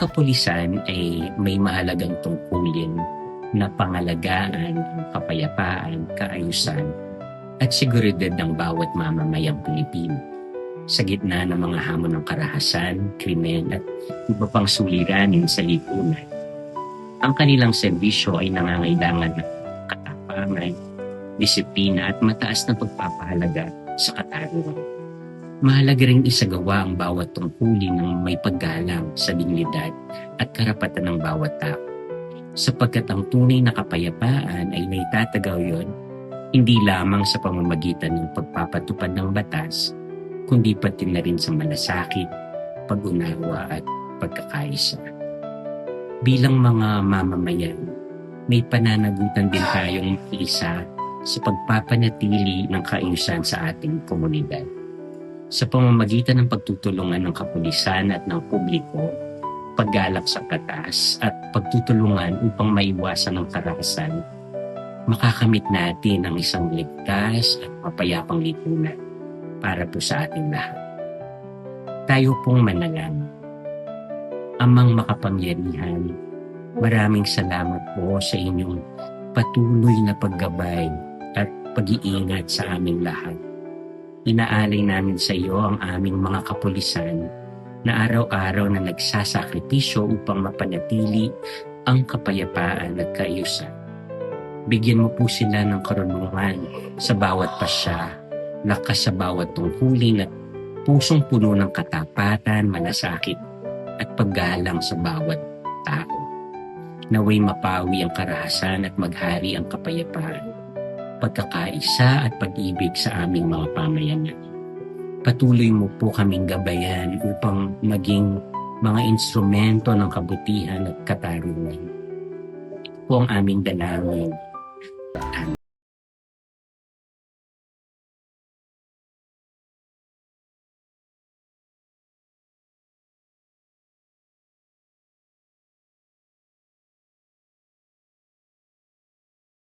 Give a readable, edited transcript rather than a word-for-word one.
kapulisan ay may mahalagang tungkulin na pangalagaan ang kapayapaan, kaayusan at seguridad ng bawat mamamayang Pilipino. Sa gitna ng mga hamon ng karahasan, krimen at iba pang suliranin sa lipunan, ang kanilang serbisyo ay nangangailangan ng katapangan, disiplina at mataas na pagpapahalaga sa katarungan. Mahalaga ring isagawa ang bawat tungkulin ng may paggalang sa dignidad at karapatan ng bawat tao. Sapagkat ang tunay na kapayapaan ay naitatagaw yon hindi lamang sa pamamagitan ng pagpapatupad ng batas, kundi pati na rin sa malasakit, pag-unawa at pagkakaisa. Bilang mga mamamayan, may pananagutan din tayong isa sa pagpapanatili ng kaayusan sa ating komunidad. Sa pamamagitan ng pagtutulungan ng kapulisan at ng publiko, paggalak sa batas at pagtutulungan upang maiwasan ang karahasan, makakamit natin ang isang ligtas at mapayapang lipunan para po sa ating lahat. Tayo pong manalangin. Amang makapangyarihan, maraming salamat po sa inyong patuloy na paggabay at pag-iingat sa aming lahat. Inaalay namin sa iyo ang aming mga kapulisan na araw-araw na nagsasakripisyo upang mapanatili ang kapayapaan at kaayusan. Bigyan mo po sila ng karunungan sa bawat pasya, lakas sa bawat tungkulin at pusong puno ng katapatan, malasakit at paggalang sa bawat tao. Naway mapawi ang karahasan at maghari ang kapayapaan, pagkakaisa at pag-ibig sa aming mga pamayanan. Patuloy mo po kaming gabayan upang maging mga instrumento ng kabutihan at katarungan. Po ang aming dalangin. Amen.